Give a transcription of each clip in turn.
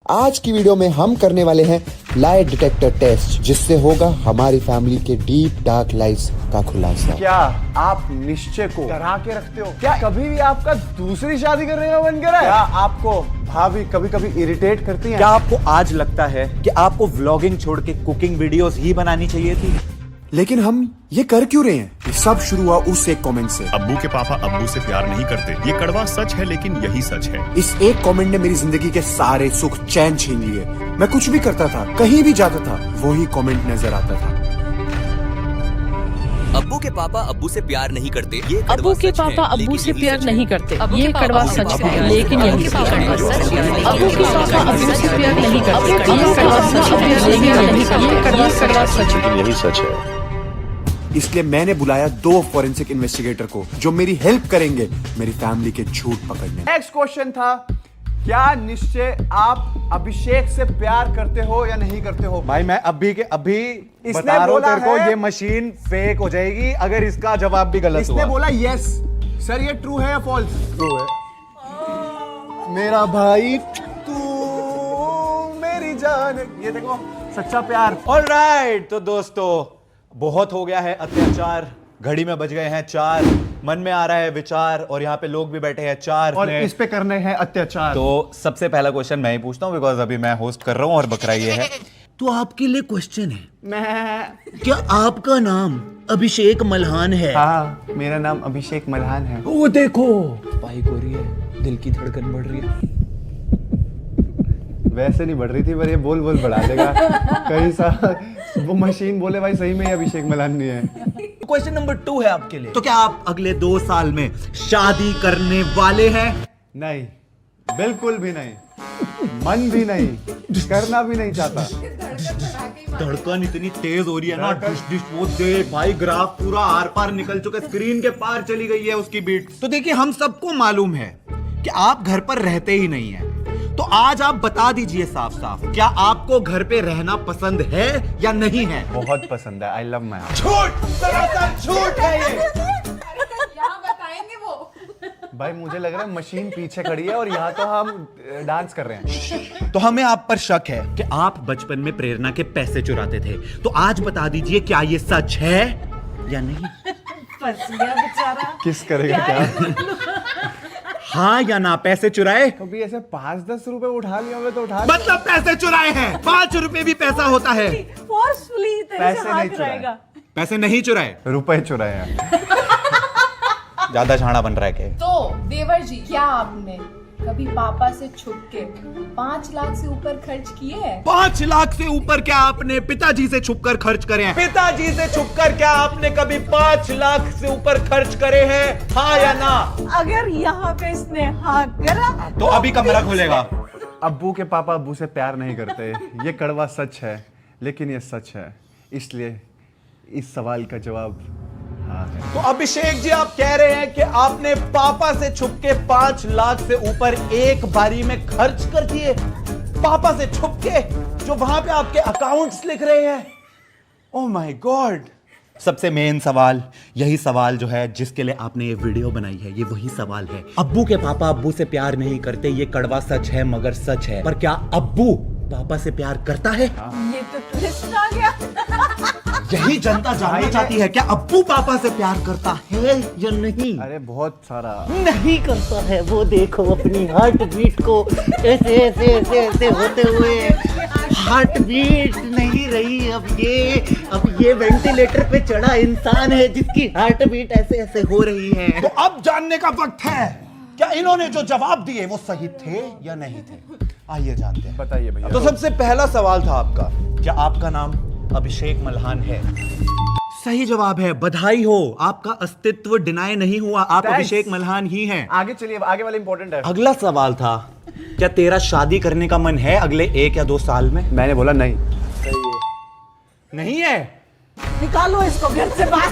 आज की वीडियो में हम करने वाले हैं लाई डिटेक्टर टेस्ट, जिससे होगा हमारी फैमिली के डीप डार्क लाइज का खुलासा। क्या आप निश्चय को डरा के रखते हो? क्या कभी भी आपका दूसरी शादी करने का मन करा है? क्या आपको भाभी कभी कभी इरिटेट करती हैं? क्या आपको आज लगता है कि आपको व्लॉगिंग छोड़ के कुकिंग वीडियोस ही बनानी चाहिए थी? लेकिन हम ये कर क्यों रहे हैं? ये सब शुरू हुआ उस एक कमेंट से। अब्बू के पापा अब्बू से प्यार नहीं करते, ये कड़वा सच है लेकिन यही सच है। इस एक कमेंट ने मेरी जिंदगी के सारे सुख चैन छीन लिए। मैं कुछ भी करता था, कहीं भी जाता था, वही कमेंट नजर आता था। अब्बू के पापा अब्बू से प्यार नहीं करते, ये अब्बू के पापा अब्बू से प्यार नहीं करते, ये कड़वा सच है लेकिन यही सच है। अब्बू के पापा अब्बू से प्यार नहीं करते, ये कड़वा सच है लेकिन ये कड़वा सच है, यही सच है। इसलिए मैंने बुलाया 2 फॉरेंसिक इन्वेस्टिगेटर को, जो मेरी हेल्प करेंगे मेरी फैमिली के झूठ पकड़ने में। नेक्स्ट क्वेश्चन था, क्या निश्चय आप अभिषेक से प्यार करते हो या नहीं करते हो? भाई मैं अभी के अभी इसने बता रहा हूं बोला तेरे को, है- ये मशीन फेक हो जाएगी अगर इसका जवाब भी गलत इसने हुआ। बोला यस। सर ये ट्रू है या फॉल्स? ट्रू है। मेरा भाई तू मेरी जान, ये देखो सच्चा प्यार। ऑलराइट, तो दोस्तों बहुत हो गया है अत्याचार, घड़ी में बज गए हैं 4, मन में आ रहा है विचार और यहाँ पे लोग भी बैठे हैं 4 और इस पे करने हैं अत्याचार। तो सबसे पहला क्वेश्चन मैं ही पूछता हूँ बिकॉज अभी मैं होस्ट कर रहा हूँ और बकरा ये है। तो आपके लिए क्वेश्चन है, मैं क्या आपका नाम अभिषेक मल्हान है? हाँ, मेरा नाम अभिषेक मल्हान है। वो देखो स्पाइक हो रही है, दिल की धड़कन बढ़ रही है। वैसे नहीं बढ़ रही थी, पर ये बोल बोल बढ़ा देगा कहीं सा वो मशीन बोले भाई सही में ये अभिषेक मल्हान नहीं है। क्वेश्चन नंबर 2 है आपके लिए, तो क्या आप अगले 2 साल में शादी करने वाले हैं? नहीं, बिल्कुल भी नहीं, मन भी नहीं, करना भी नहीं चाहता। धड़कन इतनी तेज हो रही है ना, डिश डिश वो देख भाई, ग्राफ पूरा आर पार निकल चुका, स्क्रीन के पार चली गई है उसकी बीट। तो देखिए हम सबको मालूम है कि आप घर पर रहते ही नहीं हैं, तो आज आप बता दीजिए साफ साफ, क्या आपको घर पे रहना पसंद है या नहीं है? बहुत पसंद है, आई लव माय हाउस। झूठ, सरासर झूठ है ये। क्या बताएंगे वो? भाई मुझे लग रहा है मशीन पीछे खड़ी है और यहाँ तो हम डांस कर रहे हैं। तो हमें आप पर शक है कि आप बचपन में प्रेरणा के पैसे चुराते थे, तो आज बता दीजिए क्या ये सच है या नहीं? फंस गया बेचारा। किस करेगा क्या? हाँ या ना? पैसे चुराए? कभी ऐसे 5-10 रुपए उठा लिया होगा तो उठा मतलब पैसे चुराए हैं? 5 रुपए भी पैसा होता है? फोर्सफुली तेरे पैसे से नहीं हाथ चुराए। रहेगा। पैसे नहीं चुराए, रुपए चुराए हैं। ज्यादा झाड़ा बन रहा है क्या? तो देवर जी, क्या आपने कभी पापा से छुप के 5 लाख से ऊपर खर्च किए हैं? 5 लाख से ऊपर क्या आपने पिताजी से छुपकर खर्च करे हैं? पिताजी से छुपकर क्या आपने कभी 5 लाख से ऊपर खर्च करे हैं? हाँ या ना? अगर यहाँ पे इसने हाँ करा तो अभी कमरा खुलेगा। अब्बू के पापा अब्बू से प्यार नहीं करते, ये कड़वा सच है लेकिन ये सच है, इसलिए इस सवाल का जवाब हाँ है। तो अभिषेक जी आप कह रहे हैं कि आपने पापा से छुप के 5 लाख से ऊपर एक बारी में खर्च कर दिए? पापा से छुप के, जो वहां पे आपके अकाउंट्स लिख रहे हैं। Oh my God. सबसे मेन सवाल, यही सवाल जो है जिसके लिए आपने ये वीडियो बनाई है, ये वही सवाल है। अब्बू के पापा अब्बू से प्यार नहीं करते, ये कड़वा सच है मगर सच है, पर क्या अब्बू पापा से प्यार करता है? ये तो ट्विस्ट आ गया। यही जनता जानना चाहती है, क्या अब्बू पापा से प्यार करता है या नहीं? अरे बहुत सारा नहीं करता है, वो देखो अपनी हार्ट बीट को ऐसे ऐसे ऐसे ऐसे होते हुए। हार्ट बीट नहीं रही अब ये वेंटिलेटर पे चढ़ा इंसान है जिसकी हार्ट बीट ऐसे ऐसे हो रही है। तो अब जानने का वक्त है, क्या इन्होंने जो जवाब दिए वो सही थे या नहीं थे? आइए जानते हैं। बताइए भैया। तो सबसे पहला सवाल था आपका, क्या आपका नाम अभिषेक मल्हान है? सही जवाब है, बधाई हो, आपका अस्तित्व डिनाई नहीं हुआ, आप Thanks. अभिषेक मल्हान ही हैं। आगे चलिए, आगे वाला इंपॉर्टेंट है। अगला सवाल था, क्या तेरा शादी करने का मन है अगले 1 या 2 साल में? मैंने बोला नहीं। नहीं है? निकालो इसको घर से बाहर।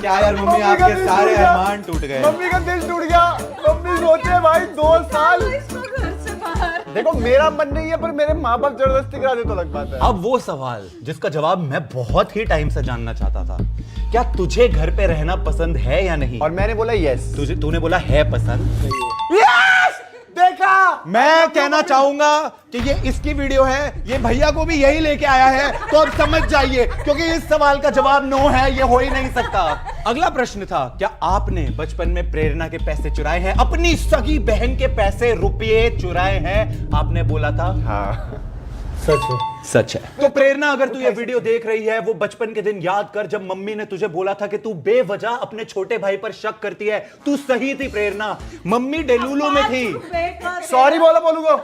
क्या यार मम्मी, आपके सारे अरमान टूट गए। मम्मी का दिल टूट गया। मम्मी सोचे भाई 2 साल। इसको घर से बाहर। देखो मेरा मन नहीं है, पर मेरे माँ बाप जबरदस्ती करा दे तो लग पाता है। अब वो सवाल जिसका जवाब मैं बहुत ही टाइम से जानना चाहता था, क्या तुझे घर पे रहना पसंद है या नहीं? और मैंने बोला यस। तूने बोला है पसंद। यस! देखा। मैं कहना चाहूंगा कि ये इसकी वीडियो है, ये भैया को भी यही लेके आया है, तो अब समझ जाइए, क्योंकि इस सवाल का जवाब नो है, ये हो ही नहीं सकता। अगला प्रश्न था, क्या आपने बचपन में प्रेरणा के पैसे चुराए हैं? अपनी सगी बहन के पैसे, रुपये चुराए हैं? आपने बोला था हाँ सच है। तो प्रेरणा, अगर तू ये वीडियो देख रही है, वो बचपन के दिन याद कर जब मम्मी ने तुझे बोला था कि तू बेवजह अपने छोटे भाई पर शक करती है। तू सही थी प्रेरणा, मम्मी डेलुलू में थी। सॉरी बोलूंगा।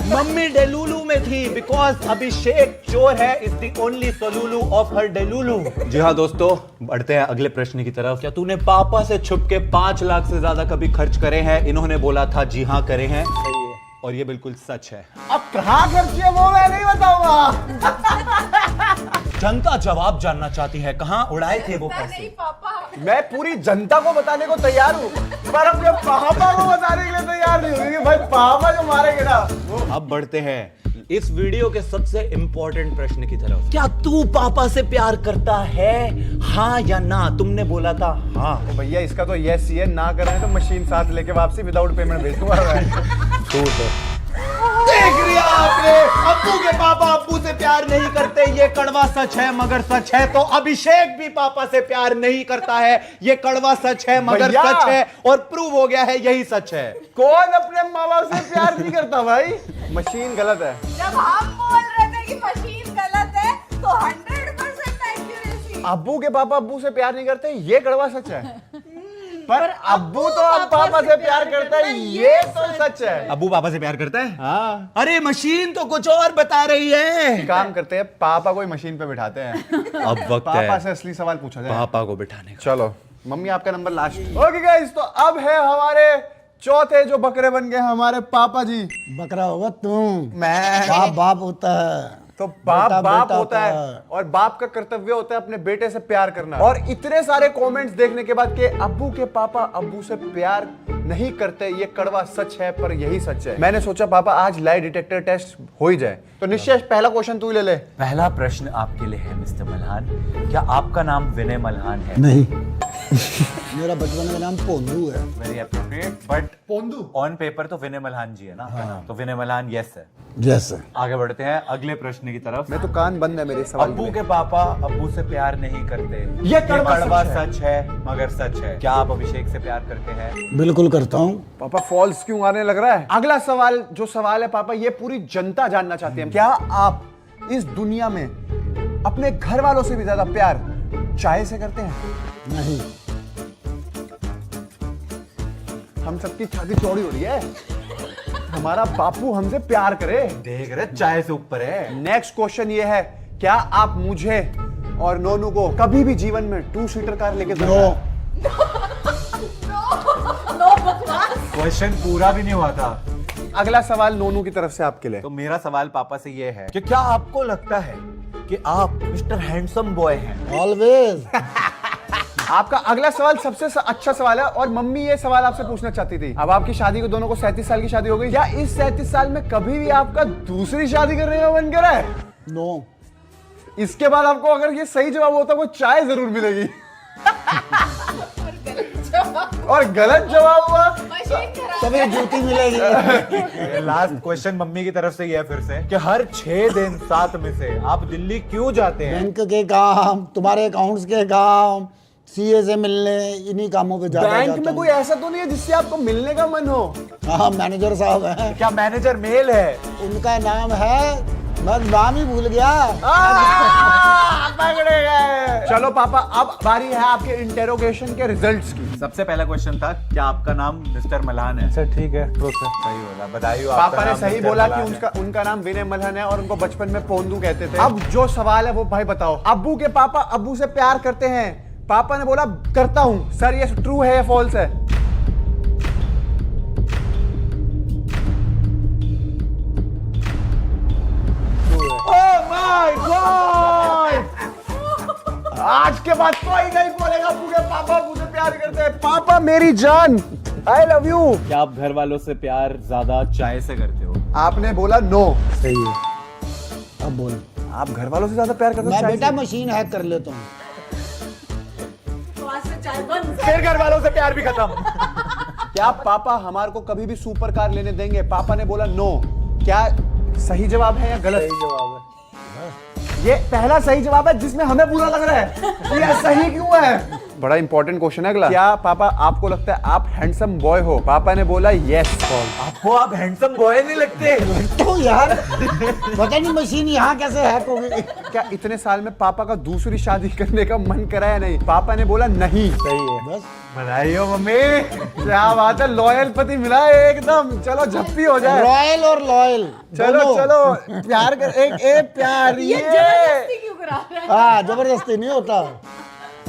मम्मी डेलुलू में थी, बिकॉज अभिषेक चोर है, is the only solulu of her delulu. जी हाँ दोस्तों, बढ़ते हैं अगले प्रश्न की तरफ। क्या तूने पापा से छुप के 5 लाख से ज्यादा कभी खर्च करे हैं? इन्होंने बोला था जी हाँ करे हैं, और ये बिल्कुल सच है। अब कहाँ खर्च किया वो मैं नहीं बताऊंगा। जनता जवाब जानना चाहती है, कहां उड़ाए थे वो पैसे? नहीं पापा। मैं पूरी जनता को बताने को तैयार हूँ, पर अपने पापा को बताने के लिए तैयार नहीं हूँ, क्योंकि भाई पापा जो मारेंगे ना। अब बढ़ते हैं इस वीडियो के सबसे इंपॉर्टेंट प्रश्न की तरफ। क्या तू पापा से प्यार करता है, हाँ या ना? तुमने बोला था हाँ। तो भैया इसका तो यस ही है, ना कर रहे हैं तो मशीन साथ लेके वापसी विदाउट पेमेंट भेज दूंगा। देख लिया आपने, अब्बू के पापा अब्बू से प्यार नहीं करते, ये कड़वा सच है मगर सच है। तो अभिषेक भी पापा से प्यार नहीं करता है, ये कड़वा सच है मगर भैया! सच है, और प्रूव हो गया है यही सच है। कौन अपने माँ बाप से प्यार नहीं करता भाई? मशीन गलत है। जब हम बोल रहे थे कि मशीन गलत है तो 100% एक्यूरेसी। अब्बू के पापा अब्बू से प्यार नहीं करते, ये कड़वा सच है। पर अब्बू तो अब पापा से प्यार करता है, ये तो सच है। अब्बू पापा से प्यार करता है? हाँ। अरे मशीन तो कुछ और बता रही है। काम करते हैं, पापा को ही मशीन पे बिठाते हैं। अब वक्त पापा है से असली सवाल पूछा जाए। पापा को बिठाने का। चलो मम्मी आपका नंबर लास्ट। ओके गाइस, तो अब है हमारे चौथे जो बकरे बन गए हमारे पापा जी। बकरा होगा तुम, मैं बाप बाप होता है। तो बाप बेटा बाप बेटा होता है, और बाप का कर्तव्य होता है अपने बेटे से प्यार करना। और इतने सारे कमेंट्स देखने के बाद कि अब्बू के पापा अब्बू से प्यार नहीं करते, ये कड़वा सच है, पर यही सच है। मैंने सोचा पापा आज लाई डिटेक्टर टेस्ट हो ही जाए। तो निश्चय पहला क्वेश्चन तू ही ले ले। पहला प्रश्न आपके लिए है मिस्टर मल्हान, क्या आपका नाम विनय मल्हान है? नहीं, मेरा बचपन का नाम पोंदू है। Very appropriate, but Pondu on paper तो विनय मल्हान जी है ना? हाँ। तो विनय मल्हान यस है। जैसे आगे बढ़ते हैं अगले प्रश्न की तरफ। मैं तो कान बंद है मेरे सवाल अब्बू के पापा अब्बू से प्यार नहीं करते, ये कड़वा सच है मगर सच है। क्या आप अभिषेक से प्यार करते हैं? बिल्कुल करता हूँ। पापा फॉल्स क्यों आने लग रहा है? अगला सवाल जो सवाल है पापा, ये पूरी जनता जानना चाहती है। क्या आप इस दुनिया में अपने घर वालों से भी ज्यादा प्यार चाय से करते हैं? नहीं, हम सबकी छाती चौड़ी हो रही है, हमारा बापू हमसे प्यार करे। देख रहे चाय से ऊपर है। नेक्स्ट क्वेश्चन ये है, क्या आप मुझे और नोनू को कभी भी जीवन में 2 सीटर कार लेके नो। क्वेश्चन पूरा भी नहीं हुआ था। अगला सवाल नोनू की तरफ से आपके लिए। तो मेरा सवाल पापा से ये है कि क्या आपको लगता है कि आप मिस्टर हैंडसम बॉय हैं? ऑलवेज। आपका अगला सवाल सबसे अच्छा सवाल है, और मम्मी ये सवाल आपसे पूछना चाहती थी। अब आपकी शादी को, दोनों को 37 साल की शादी हो गई, क्या इस 37 साल में कभी भी आपका दूसरी शादी करने का मन करा है? नो। इसके बाद आपको अगर ये सही जवाब होता वो चाय जरूर मिलेगी। और गलत जवाब हुआ तभी जूती मिलेगी। लास्ट क्वेश्चन मम्मी की तरफ से ये है फिर से कि हर 6 दिन 7 में से आप दिल्ली क्यों जाते हैं? बैंक के काम, तुम्हारे अकाउंट्स के काम, सीए से मिलने, इन्हीं कामों पे जाता बैंक में कोई ऐसा तो नहीं है जिससे आपको मिलने का मन हो? हाँ, मैनेजर साहब हैं, क्या मैनेजर मेल है? उनका नाम है, मैं नाम ही भूल गया। पकड़े गए। चलो पापा, अब बारी है आपके इंटेरोगेशन के रिजल्ट्स की। सबसे पहला क्वेश्चन था, क्या आपका नाम मिस्टर मल्हान है? सर ठीक है, सही बोला, बधाई हो। पापा ने सही बोला कि उनका नाम विनय मल्हान है, और उनको बचपन में पोंदू कहते थे। अब जो सवाल है वो भाई बताओ, अब्बू के पापा अब्बू से प्यार करते हैं? पापा ने बोला करता हूं। सर ये ट्रू है या फॉल्स है? Oh my God! आज के बाद कोई नहीं बोलेगा अब्बू के पापा अब्बू से प्यार करते हैं। पापा मेरी जान, आई लव यू। क्या आप घर वालों से प्यार ज्यादा चाय से करते हो? आपने बोला नो। सही है। अब बोल। आप घर वालों से ज्यादा प्यार करते हो? मैं बेटा मशीन हैक कर लेता हूँ। फिर घर वालों से प्यार भी खत्म। क्या पापा हमारे को कभी भी सुपर कार लेने देंगे? पापा ने बोला नो। क्या सही जवाब है या गलत? सही जवाब है। ये पहला सही जवाब है जिसमें हमें बुरा लग रहा है। ये सही क्यों है? बड़ा इंपॉर्टेंट क्वेश्चन है अगला। क्या पापा आपको लगता है आप हैंडसम बॉय हो? पापा ने बोला यस। आपको आप हैंडसम बॉय नहीं लगते? तो यार पता नहीं मशीन यहाँ कैसे हैक हो गई। क्या इतने साल में पापा का दूसरी शादी करने का मन करा या नहीं? पापा ने बोला नहीं। सही है। बस बधाई हो मम्मी, क्या बात है, लॉयल पति मिला है एकदम। चलो झप्पी हो जाए। रॉयल और लॉयल चलो चलो प्यार कर, एक प्यार। ये जबरदस्ती क्यों करा रहा है? हाँ जबरदस्ती नहीं होता।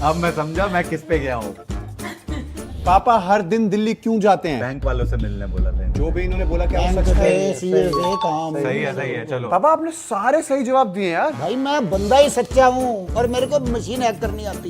अब मैं समझा मैं किस पे गया हूँ। पापा हर दिन दिल्ली क्यों जाते हैं? बैंक वालों से मिलने बोला था। जो भी इन्होंने बोला क्या वो बैंक सच से है? सीए से काम। सही है चलो। पापा आपने सारे सही जवाब दिए यार। भाई मैं बंदा ही सच्चा हूँ और मेरे को मशीन हैक करनी आती।